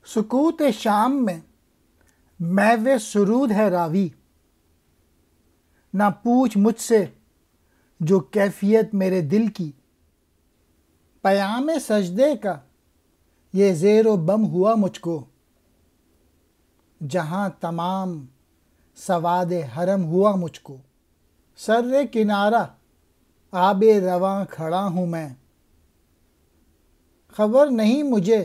سکوت شام میں محو سرود ہے راوی، نہ پوچھ مجھ سے جو کیفیت میرے دل کی۔ پیام سجدے کا یہ زیر و بم ہوا مجھ کو، جہاں تمام سواد حرم ہوا مجھ کو۔ سر کنارہ آب رواں کھڑا ہوں میں، خبر نہیں مجھے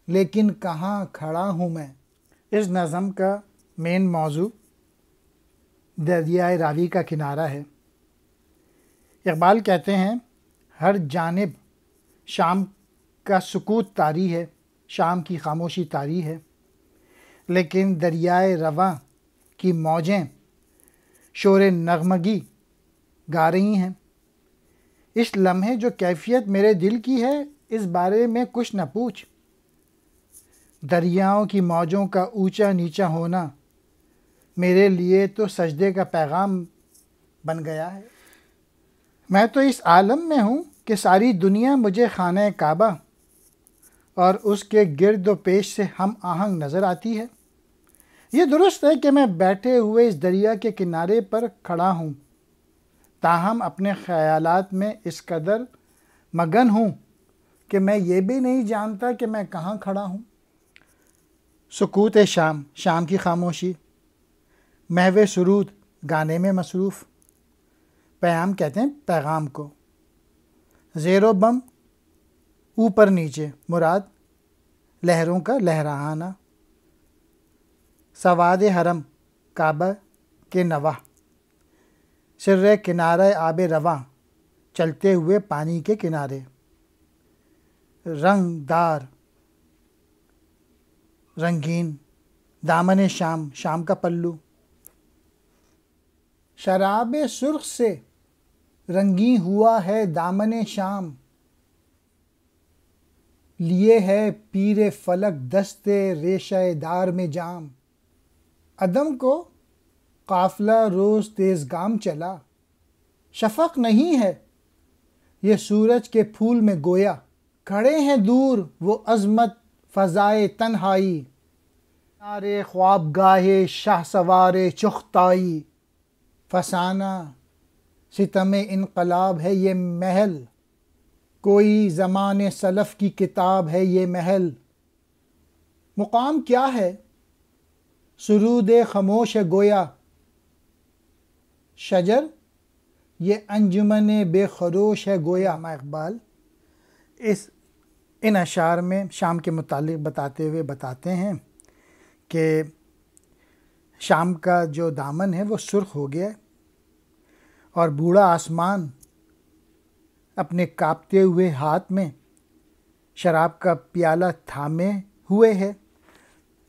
لیکن کہاں کھڑا ہوں میں۔ اس نظم کا مین موضوع دریائے راوی کا کنارہ ہے۔ اقبال کہتے ہیں ہر جانب شام کا سکوت طاری ہے، شام کی خاموشی طاری ہے، لیکن دریائے رواں کی موجیں شور نغمگی گا رہی ہیں۔ اس لمحے جو کیفیت میرے دل کی ہے، اس بارے میں کچھ نہ پوچھ۔ دریاؤں کی موجوں کا اونچا نیچا ہونا میرے لیے تو سجدے کا پیغام بن گیا ہے۔ میں تو اس عالم میں ہوں کہ ساری دنیا مجھے خانہ کعبہ اور اس کے گرد و پیش سے ہم آہنگ نظر آتی ہے۔ یہ درست ہے کہ میں بیٹھے ہوئے اس دریا کے کنارے پر کھڑا ہوں، تاہم اپنے خیالات میں اس قدر مگن ہوں کہ میں یہ بھی نہیں جانتا کہ میں کہاں کھڑا ہوں۔ سکوت شام، شام کی خاموشی، محو سرود، گانے میں مصروف۔ پیام کہتے ہیں پیغام کو۔ زیر و بم، اوپر نیچے، مراد لہروں کا لہرانا۔ سواد حرم، کعبہ کے نواح۔ سر کنارہ آب رواں، چلتے ہوئے پانی کے کنارے۔ رنگ دار، رنگین، دامن شام، شام کا پلو۔ شراب سرخ سے رنگین ہوا ہے دامن شام، لیے ہے پیر فلک دست ریشہ دار میں جام۔ عدم کو قافلہ روز تیز گام چلا، شفق نہیں ہے یہ سورج کے پھول میں گویا۔ کھڑے ہیں دور وہ عظمت فضائے تنہائی، کنارے خوابگاہ شاہسوار چغتائی۔ فسانہ ستم انقلاب ہے یہ محل، کوئی زمان سلف کی کتاب ہے یہ محل۔ مقام کیا ہے سرود خاموش ہے گویا، شجر یہ انجمن بے خروش ہے گویا۔ علامہ اقبال ان اشعار میں شام کے متعلق بتاتے ہوئے بتاتے ہیں کہ شام کا جو دامن ہے وہ سرخ ہو گیا ہے، اور بوڑھا آسمان اپنے کانپتے ہوئے ہاتھ میں شراب کا پیالہ تھامے ہوئے ہے۔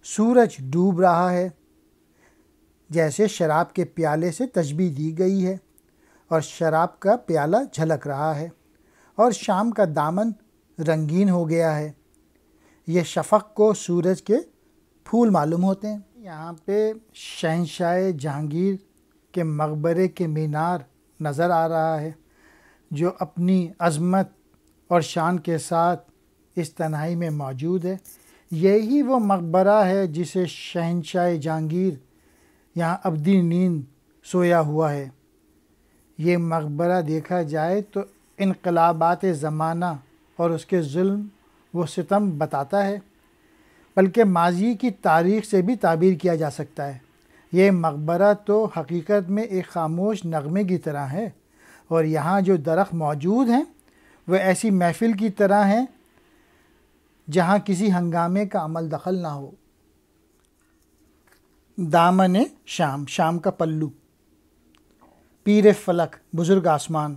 سورج ڈوب رہا ہے، جیسے شراب کے پیالے سے تشبیہ دی گئی ہے، اور شراب کا پیالہ جھلک رہا ہے، اور شام کا دامن رنگین ہو گیا ہے۔ یہ شفق کو سورج کے پھول معلوم ہوتے ہیں۔ یہاں پہ شہنشاہ جہانگیر کے مقبرے کے مینار نظر آ رہا ہے، جو اپنی عظمت اور شان کے ساتھ اس تنہائی میں موجود ہے۔ یہی وہ مقبرہ ہے جسے شہنشاہ جہانگیر یہاں ابدی نیند سویا ہوا ہے۔ یہ مقبرہ دیکھا جائے تو انقلابات زمانہ اور اس کے ظلم و ستم بتاتا ہے، بلکہ ماضی کی تاریخ سے بھی تعبیر کیا جا سکتا ہے۔ یہ مقبرہ تو حقیقت میں ایک خاموش نغمے کی طرح ہے، اور یہاں جو درخت موجود ہیں وہ ایسی محفل کی طرح ہیں جہاں کسی ہنگامے کا عمل دخل نہ ہو۔ دامن شام، شام کا پلو۔ پیر فلک، بزرگ آسمان۔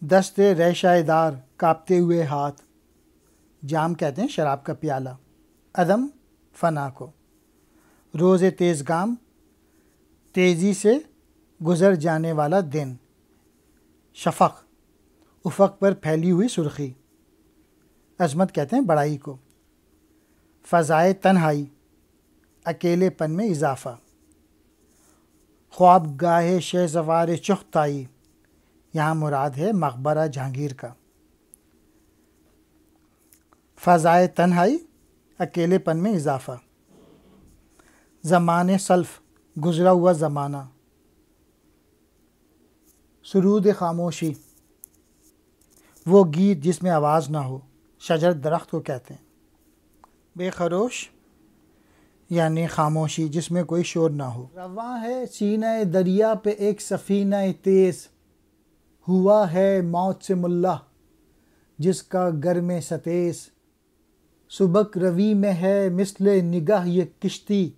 دست ریشہ دار، کانپتے ہوئے ہاتھ۔ جام کہتے ہیں شراب کا پیالہ۔ عدم، فنا کو۔ روز تیز گام، تیزی سے گزر جانے والا دن۔ شفق، افق پر پھیلی ہوئی سرخی۔ عظمت کہتے ہیں بڑائی کو۔ فضائے تنہائی، اکیلے پن میں اضافہ۔ خوابگاہ شہسوار چغتائی، یہاں مراد ہے مقبرہ جہانگیر کا۔ فضائے تنہائی، اکیلے پن میں اضافہ، زمان سلف گزرا ہوا زمانہ، سرود خاموشی وہ گیت جس میں آواز نہ ہو، شجر درخت کو کہتے ہیں، بے خروش یعنی خاموشی جس میں کوئی شور نہ ہو۔ رواں ہے سینہ دریا پہ ایک سفینہ تیز، ہوا ہے موت سے ملا جس کا گرم ستیز، سبک روی میں ہے مثل نگاہ یہ کشتی،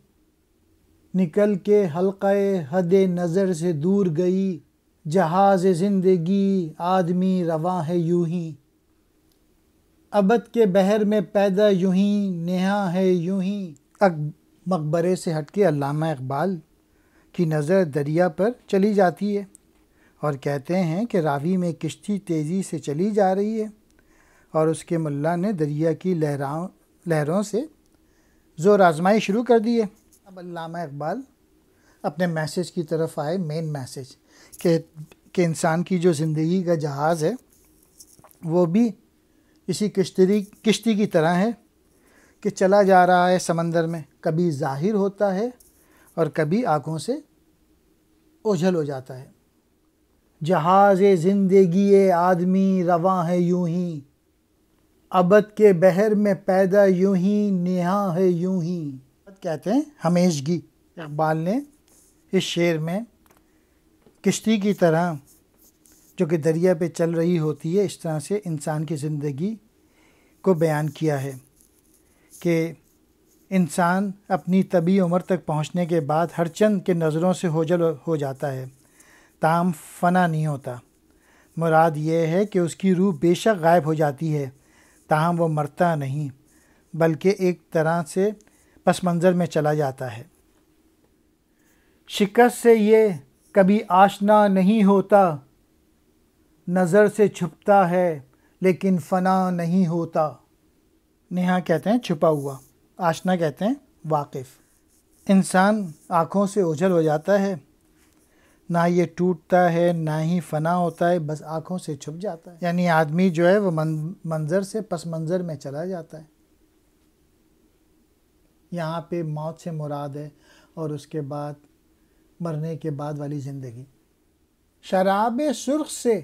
نکل کے حلقہ حد نظر سے دور گئی، جہاز زندگی آدمی رواں ہے یوں ہی، ابد کے بحر میں پیدا یوں ہی، نہاں ہے یوں ہی۔ مقبرے سے ہٹ کے علامہ اقبال کی نظر دریا پر چلی جاتی ہے اور کہتے ہیں کہ راوی میں کشتی تیزی سے چلی جا رہی ہے اور اس کے ملا نے دریا کی لہروں سے زور آزمائی شروع کر دی ہے۔ اب علامہ اقبال اپنے میسیج کی طرف آئے، مین میسیج کہ انسان کی جو زندگی کا جہاز ہے وہ بھی اسی کشتی کی طرح ہے کہ چلا جا رہا ہے سمندر میں، کبھی ظاہر ہوتا ہے اور کبھی آنکھوں سے اوجھل ہو جاتا ہے۔ جہاز زندگی آدمی رواں ہے یوں ہی، ابد کے بحر میں پیدا یوں ہی، نہاں ہے یوں ہی۔ کہتے ہیں ہمیشگی۔ اقبال نے اس شعر میں کشتی کی طرح جو کہ دریا پہ چل رہی ہوتی ہے، اس طرح سے انسان کی زندگی کو بیان کیا ہے کہ انسان اپنی طبی عمر تک پہنچنے کے بعد ہر چند کے نظروں سے اوجھل ہو جاتا ہے، تاہم فنا نہیں ہوتا۔ مراد یہ ہے کہ اس کی روح بے شک غائب ہو جاتی ہے، تاہم وہ مرتا نہیں بلکہ ایک طرح سے پس منظر میں چلا جاتا ہے۔ شکست سے یہ کبھی آشنا نہیں ہوتا، نظر سے چھپتا ہے لیکن فنا نہیں ہوتا۔ نہاں کہتے ہیں چھپا ہوا، آشنا کہتے ہیں واقف۔ انسان آنکھوں سے اوجھل ہو جاتا ہے، نہ یہ ٹوٹتا ہے نہ ہی فنا ہوتا ہے، بس آنکھوں سے چھپ جاتا ہے، یعنی آدمی جو ہے وہ منظر سے پس منظر میں چلا جاتا ہے۔ یہاں پہ موت سے مراد ہے اور اس کے بعد مرنے کے بعد والی زندگی۔ شراب سرخ سے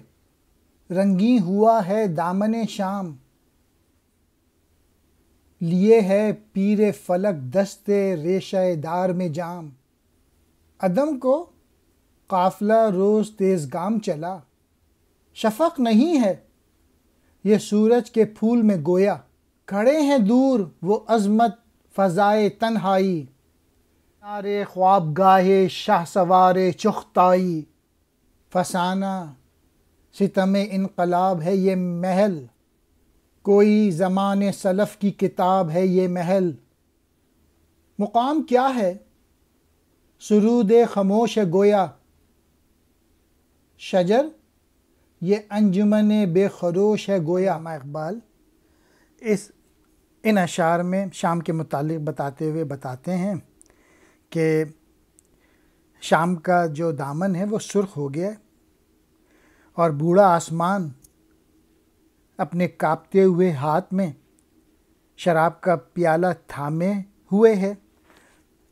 رنگیں ہوا ہے دامن شام، لیے ہے پیر فلک دست ریشہ دار میں جام، عدم کو قافلہ روز تیز گام چلا، شفق نہیں ہے یہ سورج کے پھول میں گویا، کھڑے ہیں دور وہ عظمت فضائے تنہائی، نارے خواب گاہے شاہ سوار چغتائی، فسانہ ستم انقلاب ہے یہ محل، کوئی زمان سلف کی کتاب ہے یہ محل، مقام کیا ہے سرود خاموش ہے گویا، شجر یہ انجمن بے خروش ہے گویا۔ علامہ اقبال ان اشعار میں شام کے متعلق بتاتے ہوئے بتاتے ہیں کہ شام کا جو دامن ہے وہ سرخ ہو گیا ہے اور بوڑھا آسمان اپنے کانپتے ہوئے ہاتھ میں شراب کا پیالہ تھامے ہوئے ہے،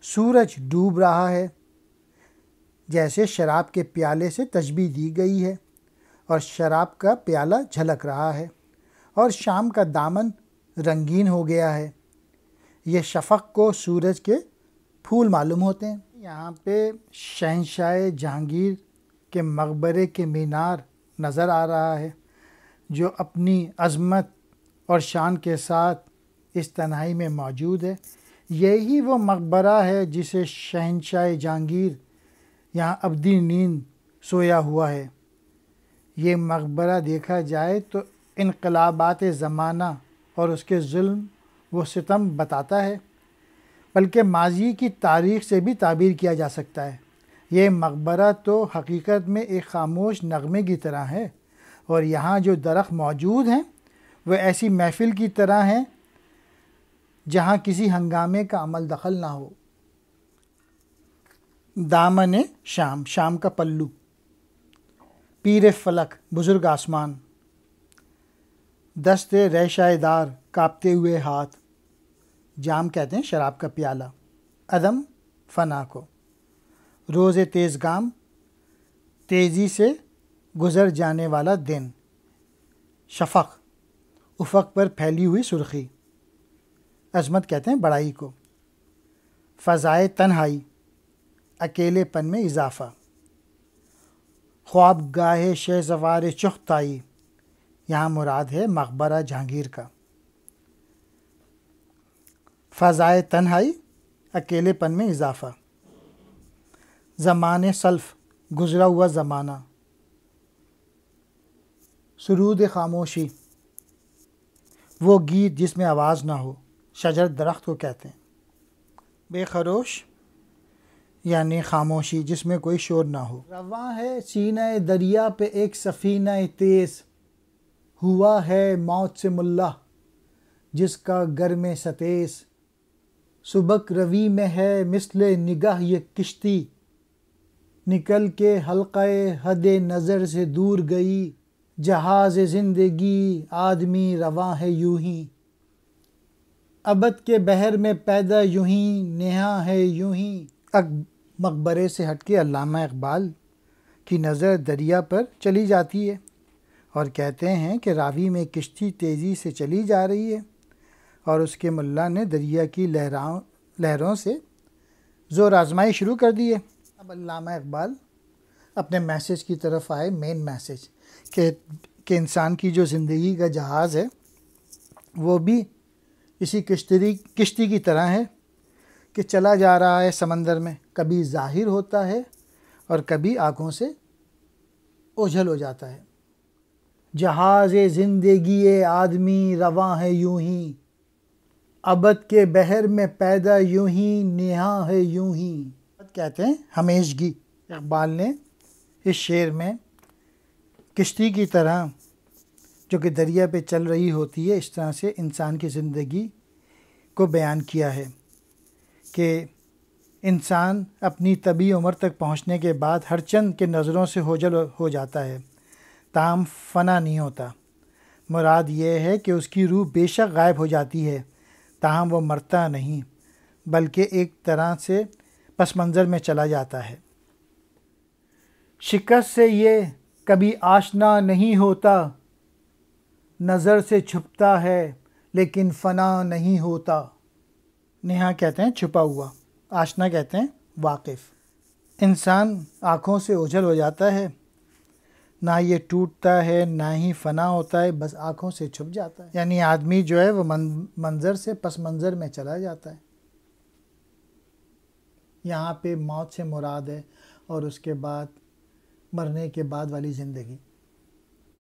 سورج ڈوب رہا ہے، جیسے شراب کے پیالے سے تشبیہ دی گئی ہے اور شراب کا پیالہ جھلک رہا ہے، اور شام کا دامن رنگین ہو گیا ہے۔ یہ شفق کو سورج کے پھول معلوم ہوتے ہیں۔ یہاں پہ شہنشاہ جہانگیر کے مقبرے کے مینار نظر آ رہا ہے جو اپنی عظمت اور شان کے ساتھ اس تنہائی میں موجود ہے۔ یہی وہ مقبرہ ہے جسے شہنشاہ جہانگیر یہاں ابدی نیند سویا ہوا ہے۔ یہ مقبرہ دیکھا جائے تو انقلابات زمانہ اور اس کے ظلم و ستم بتاتا ہے، بلکہ ماضی کی تاریخ سے بھی تعبیر کیا جا سکتا ہے۔ یہ مقبرہ تو حقیقت میں ایک خاموش نغمے کی طرح ہے، اور یہاں جو درخت موجود ہیں وہ ایسی محفل کی طرح ہیں جہاں کسی ہنگامے کا عمل دخل نہ ہو۔ دامن شام، شام کا پلو، پیر فلک، بزرگ آسمان، دست ریشہ دار، کانپتے ہوئے ہاتھ، جام کہتے ہیں شراب کا پیالہ، عدم فنا کو، روز تیز گام تیزی سے گزر جانے والا دن، شفق افق پر پھیلی ہوئی سرخی، عظمت کہتے ہیں بڑائی کو، فضائے تنہائی اکیلے پن میں اضافہ، خواب گاہ شہسوار چغتائی، یہاں مراد ہے مقبرہ جہانگیر کا، فضائے تنہائی اکیلے پن میں اضافہ، زمان سلف گزرا ہوا زمانہ، سرود خاموشی وہ گیت جس میں آواز نہ ہو، شجر درخت کو کہتے ہیں، بے خروش یعنی خاموشی جس میں کوئی شور نہ ہو، رواں ہے سینہ دریا پہ ایک سفینہ تیز، ہوا ہے موت سے ملا جس کا گرم ستیز، سبک روی میں ہے مثل نگاہ یہ کشتی، نکل کے حلقہ حد نظر سے دور گئی، جہاز زندگی آدمی رواں ہے یوں ہی، ابد کے بحر میں پیدا یوں ہی، نہاں ہے یوں ہی۔ مقبرے سے ہٹ کے علامہ اقبال کی نظر دریا پر چلی جاتی ہے اور کہتے ہیں کہ راوی میں کشتی تیزی سے چلی جا رہی ہے اور اس کے ملا نے دریا کی لہروں سے زور آزمائی شروع کر دی ہے۔ اب علامہ اقبال اپنے میسیج کی طرف آئے، مین میسیج کہ انسان کی جو زندگی کا جہاز ہے وہ بھی اسی کشتی کی طرح ہے کہ چلا جا رہا ہے سمندر میں، کبھی ظاہر ہوتا ہے اور کبھی آنکھوں سے اوجھل ہو جاتا ہے۔ جہاز زندگی آدمی رواں ہے یوں ہی، ابد کے بحر میں پیدا یوں ہی، نہاں ہے یوں ہی۔ کہتے ہیں ہمیشگی، اقبال نے اس شعر میں کشتی کی طرح جو کہ دریا پہ چل رہی ہوتی ہے اس طرح سے انسان کی زندگی کو بیان کیا ہے کہ انسان اپنی طبی عمر تک پہنچنے کے بعد ہر چند کے نظروں سے اوجھل ہو جاتا ہے، تاہم فنا نہیں ہوتا۔ مراد یہ ہے کہ اس کی روح بے شک غائب ہو جاتی ہے، تاہم وہ مرتا نہیں بلکہ ایک طرح سے پس منظر میں چلا جاتا ہے۔ شکست سے یہ کبھی آشنا نہیں ہوتا، نظر سے چھپتا ہے لیکن فنا نہیں ہوتا۔ نہاں کہتے ہیں چھپا ہوا، آشنا کہتے ہیں واقف۔ انسان آنکھوں سے اوجھل ہو جاتا ہے، نہ یہ ٹوٹتا ہے نہ ہی فنا ہوتا ہے، بس آنکھوں سے چھپ جاتا ہے، یعنی آدمی جو ہے وہ منظر سے پس منظر میں چلا جاتا ہے۔ یہاں پہ موت سے مراد ہے اور اس کے بعد مرنے کے بعد والی زندگی۔